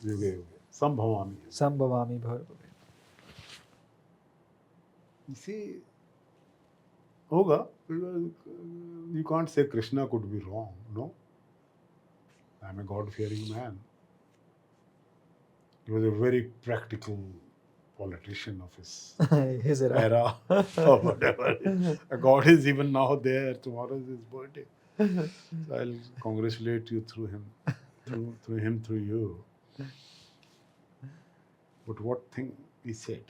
S1: युगे युगे संभवामि
S2: Sambhavami bhargave.
S1: See, होगा you can't say Krishna could be wrong, no. I'm a God-fearing man. He was a very practical politician of his
S2: His era.
S1: era or whatever. God is even now there. Tomorrow is his birthday. So I'll congratulate you through him, through you. But what thing he said?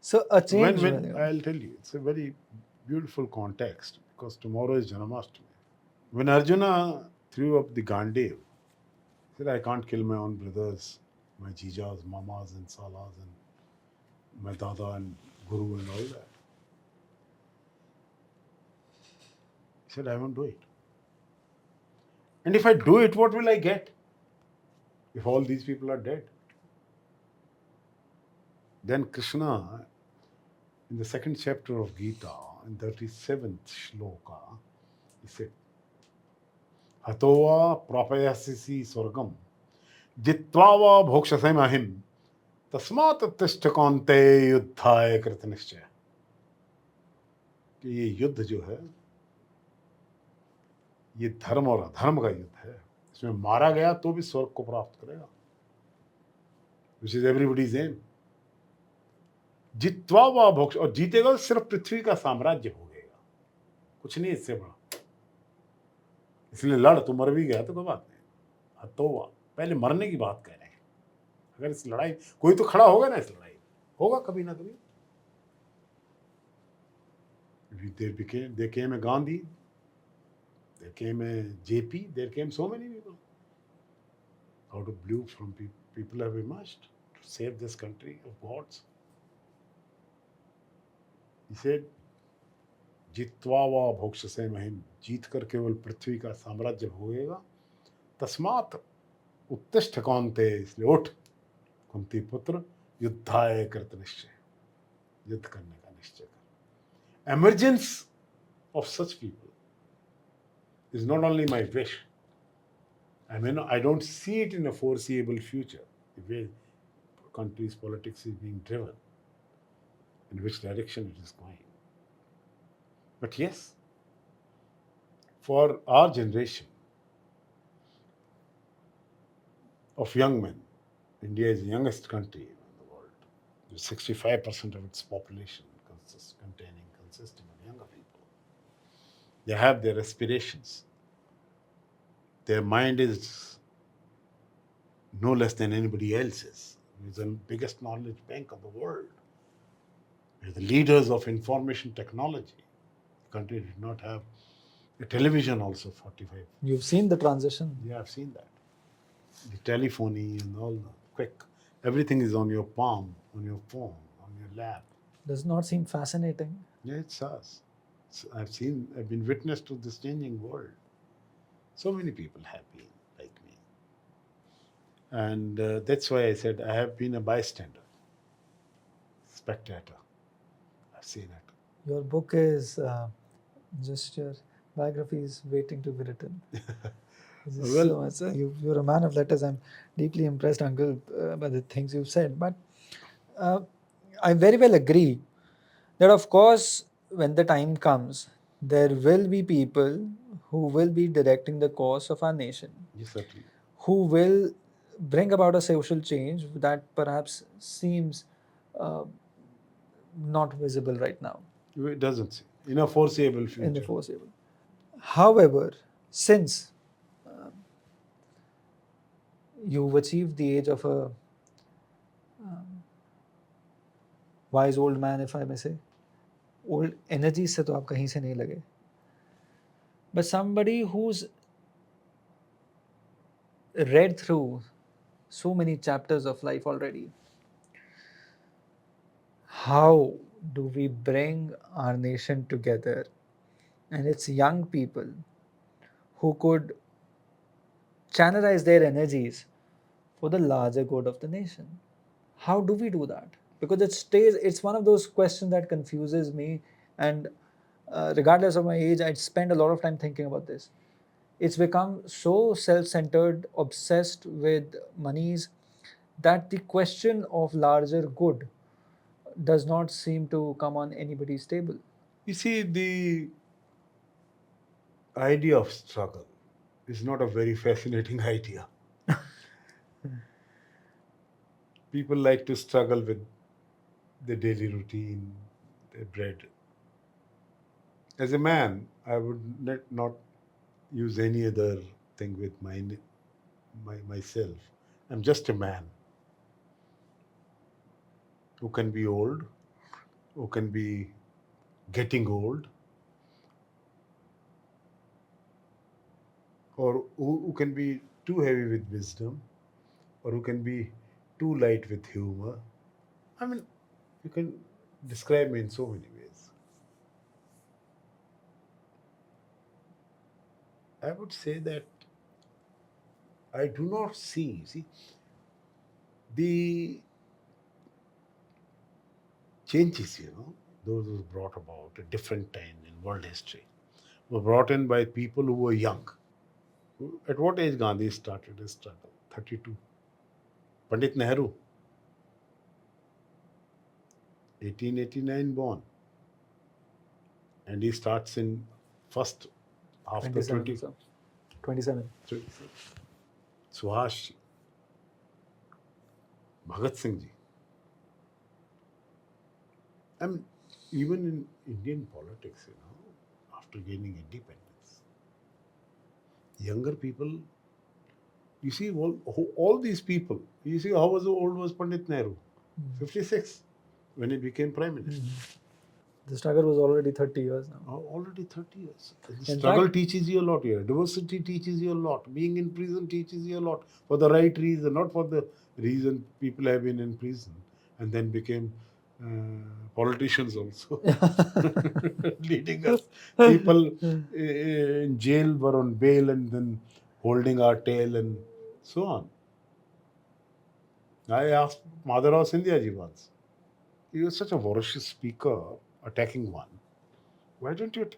S2: So a change.
S1: When I'll tell you, it's a very beautiful context because tomorrow is Janmashtami. When Arjuna threw up the Gandev, he said, I can't kill my own brothers my jijas, mamas, and salas, and my dada and guru and all that. He said, I won't do it. And if I do it, what will I get? If all these people are dead. Then Krishna, in the second chapter of Gita, in 37th shloka, he said, Hatova prapayasisi swargam, jitvava bhokshase mahim, tasmat tishtakante युद्धाय कृत निश्चय. कि ये युद्ध जो है ये धर्म और अधर्म का युद्ध है. इसमें मारा गया तो भी स्वर्ग को प्राप्त करेगा, विच इज एवरीबॉडीज एम. जित्वा व भोक्ष, और जीतेगा तो सिर्फ पृथ्वी का साम्राज्य हो गएगा, कुछ नहीं इससे बड़ा. इसलिए लड़, तो मर भी गया तो कोई बात नहीं. तो पहले मरने की बात कह रहे हैं. अगर इस लड़ाई कोई तो खड़ा होगा ना, इस लड़ाई होगा कभी ना कभी. There came a Gandhi, there came a JP, there came so many people. Out of blue from people have emerged to save this country of gods. He said, जित्वा वा भोक्ष्यसे महिम, जीत कर केवल पृथ्वी का साम्राज्य भोगेगा. तस्मात् उत्तिष्ठ कौन्ते, इसलिए उठ कुंती पुत्र, युद्धाय कृत निश्चय, युद्ध करने का निश्चय कर. Emergence of such people is not only my wish. I mean, I don't see it in a foreseeable future, the way country's politics is being driven, in which direction it is going. But yes, for our generation of young men, India is the youngest country in the world. 65% of its population consisting of younger people. They have their aspirations. Their mind is no less than anybody else's. It's the biggest knowledge bank of the world. We're the leaders of information technology. The country did not have a television also 45.
S2: You've seen the transition.
S1: Yeah, I've seen that. The telephony and all the quick. Everything is on your palm, on your phone, on your lap.
S2: Does not seem fascinating.
S1: Yeah, it's us. I've been witness to this changing world. So many people have been like me. And that's why I said I have been a bystander, spectator. I've seen it.
S2: Your book is just your biography is waiting to be written.
S1: Well,
S2: so much. You're a man of letters. I'm deeply impressed, Uncle, by the things you've said. But I very well agree that, of course, when the time comes, there will be people who will be directing the course of our nation,
S1: yes, certainly.
S2: who will bring about a social change that perhaps seems not visible right now.
S1: It doesn't seem. In a foreseeable future.
S2: In the foreseeable. However, since you've achieved the age of a wise old man, if I may say, old energy से तो आप कहीं से नहीं लगे, but somebody who's read through so many chapters of life already, how do we bring our nation together and its young people who could channelize their energies for the larger good of the nation? How do we do that? Because it's one of those questions that confuses me, and regardless of my age, I'd spend a lot of time thinking about this. It's become so self-centered, obsessed with monies, that the question of larger good does not seem to come on anybody's table.
S1: You see, the idea of struggle is not a very fascinating idea. People like to struggle with the daily routine, their bread. As a man, I would not use any other thing with myself. I'm just a man who can be old, who can be getting old, or who can be too heavy with wisdom, or who can be too light with humor. I mean, you can describe me in so many ways. I would say that I do not see, the changes, those who brought about a different time in world history were brought in by people who were young. At what age Gandhi started his struggle? 32. Pandit Nehru, 1889 born. And he starts in first after
S2: 27, sir. 27.
S1: 20. Subhash ji, Bhagat Singh ji. I mean, even in Indian politics, after gaining independence, younger people, you see, all these people, you see, how old was Pandit Nehru? 56 when he became prime minister.
S2: The struggle was already 30 years now.
S1: Already 30 years. The
S2: In
S1: struggle
S2: fact-
S1: teaches you a lot here. Diversity teaches you a lot. Being in prison teaches you a lot. For the right reason, not for the reason people have been in prison and then became politicians also. Leading us. People in jail were on bail and then holding our tail and so on. I asked Madhurao Sindhya ji once. He was such a voracious speaker, attacking one. Why don't you?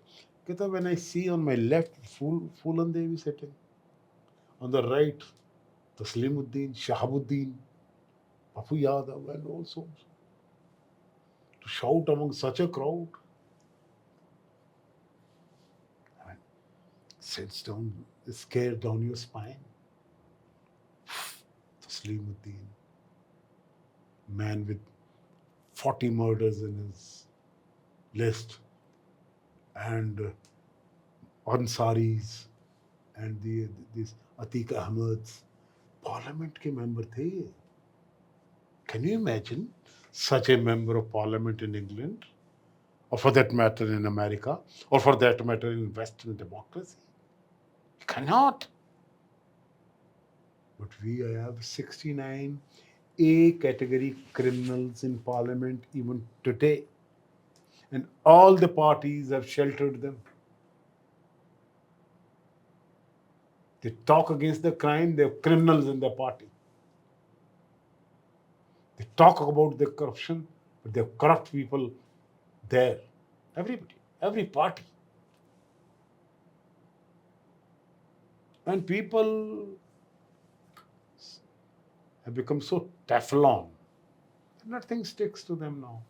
S1: Because when I see on my left Phulan Devi sitting, on the right Taslimuddin, Shahabuddin, Papu Yadav, and also to shout among such a crowd, I mean, sits down, scared down your spine. Taslimuddin, man with 40 murders in his list, and Ansaris, and these Atiq Ahmeds, Parliament के member थे ये. Can you imagine such a member of parliament in England, or for that matter in America, or for that matter in Western democracy? You cannot. But we have 69 A category criminals in parliament even today. And all the parties have sheltered them. They talk against the crime, they have criminals in their party. They talk about the corruption, but they have corrupt people there. Everybody, every party. And people have become so Teflon. Nothing sticks to them now.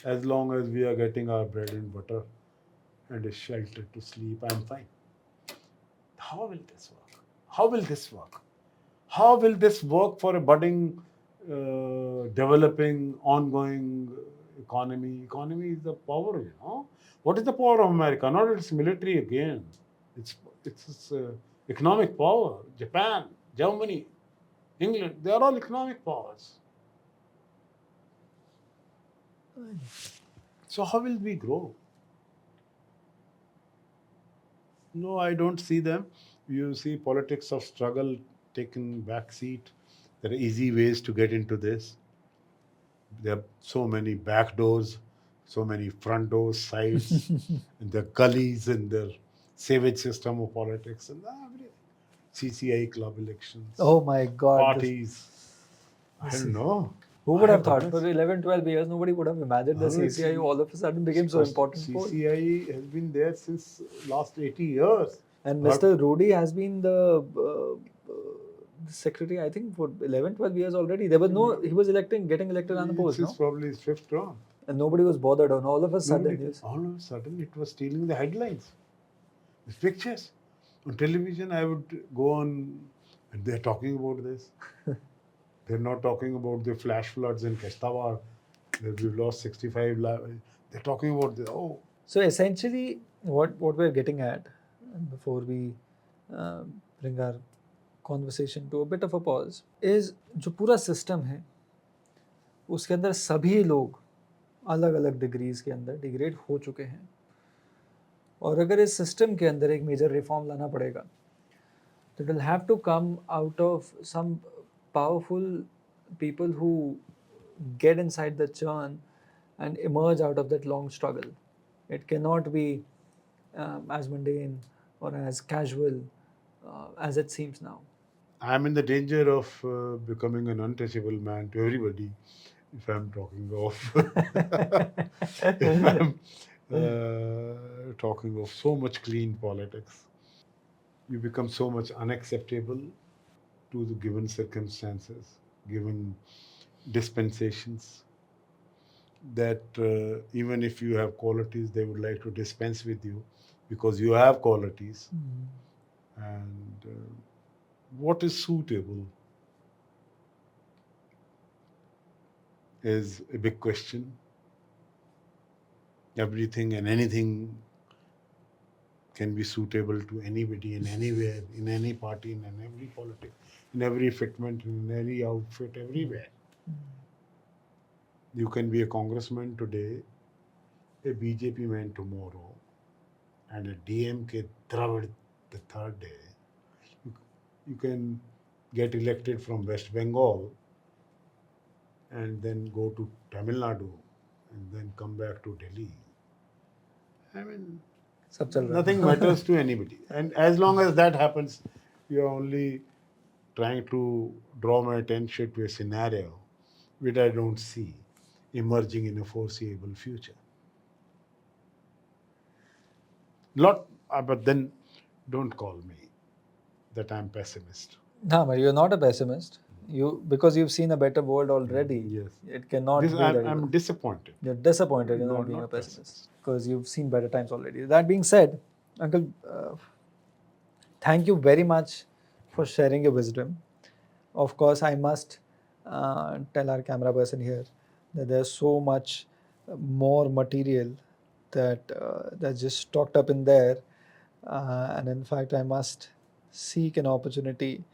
S1: As long as we are getting our bread and butter and a shelter to sleep, I'm fine. How will this work? How will this work? How will this work for a budding, developing, ongoing economy? Economy is the power, What is the power of America? Not its military again. It's its economic power. Japan, Germany, England, they are all economic powers. So how will we grow? No, I don't see them. You see politics of struggle taking back seat. There are easy ways to get into this. There are so many back doors, so many front doors, sides, and the gullies and the savage system of politics and CCI club elections.
S2: Oh my God.
S1: Parties. I don't know.
S2: Who would
S1: My
S2: have thought?
S1: goodness.
S2: For 11, 12 years, nobody would have imagined the CCI all of a sudden became so important.
S1: CCI has been there since last 80 years.
S2: And Mr. Rudy has been the secretary, I think, for 11, 12 years already. There was no, he was getting elected unopposed,
S1: This is probably his fifth term.
S2: And nobody was bothered on. All of a sudden,
S1: All of a sudden, it was stealing the headlines. These pictures. On television, I would go on, and they're talking about this. They're not talking about the flash floods in Kashtawar, that we've lost 65 lives. They're talking about this. Oh.
S2: So essentially, what we're getting at, before we bring our conversation to a bit of a pause, is जो पूरा system है, उसके अंदर सभी लोग अलग अलग degrees के अंदर डिग्रेड हो चुके हैं. और अगर इस सिस्टम के अंदर एक मेजर रिफॉर्म लाना पड़ेगा, It will have to come out of some powerful people who get inside the churn and emerge out of that long struggle. It cannot be as mundane or as casual as it seems now.
S1: I'm in the danger of becoming an untouchable man to everybody if I'm talking of if I'm talking of so much clean politics. You become so much unacceptable to the given circumstances, given dispensations, that even if you have qualities, they would like to dispense with you because you have qualities. And what is suitable is a big question. Everything and anything can be suitable to anybody in anywhere, in any party, in every politics, in every fitment, in any outfit, everywhere. You can be a congressman today, a BJP man tomorrow, and a DMK Dravid the third day. You can get elected from West Bengal and then go to Tamil Nadu and then come back to Delhi. I mean,
S2: सब चल रहा
S1: nothing matters to anybody. And as long as that happens, you're only trying to draw my attention to a scenario which I don't see emerging in a foreseeable future. But then don't call me that I'm pessimist.
S2: No, but you're not a pessimist. You because you've seen a better world already.
S1: Yes.
S2: It cannot
S1: This,
S2: be that
S1: I'm
S2: evil.
S1: disappointed.
S2: You're disappointed in
S1: No,
S2: not being a
S1: not
S2: pessimist because you've seen better times already. That being said, Uncle, thank you very much for sharing your wisdom. Of course, I must tell our camera person here that there's so much more material that's just stocked up in there, and in fact, I must seek an opportunity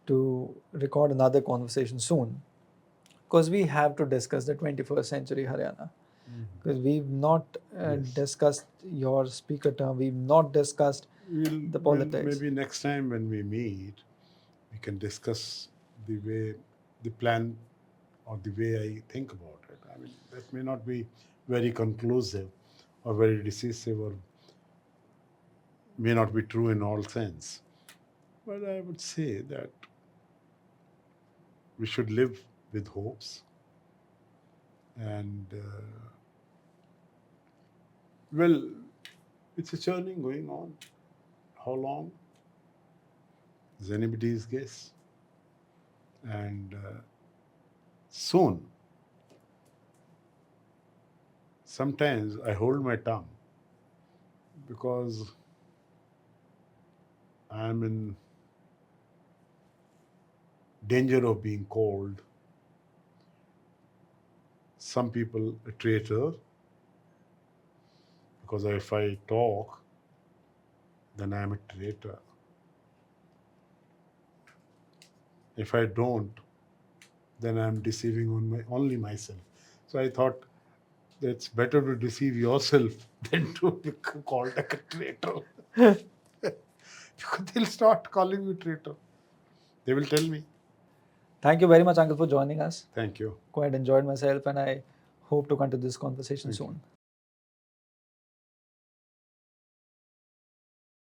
S2: to record another conversation soon because we have to discuss the 21st century Haryana because we've not
S1: Yes.
S2: discussed your speaker term, we've not discussed the politics.
S1: Maybe next time when we meet, we can discuss the way, the plan, or the way I think about it. I mean, that may not be very conclusive or very decisive or may not be true in all sense. But I would say that we should live with hopes and well, it's a churning going on. How long is anybody's guess? And soon, sometimes I hold my tongue because I'm in danger of being called, some people, a traitor, because if I talk, then I'm a traitor. If I don't, then I'm deceiving only myself. So I thought it's better to deceive yourself than to be called like a traitor. Because they'll start calling you traitor. They will tell me.
S2: Thank you very much, Uncle, for joining us.
S1: Thank you.
S2: Quite enjoyed myself, and I hope to continue this conversation
S1: Thank you.
S2: soon.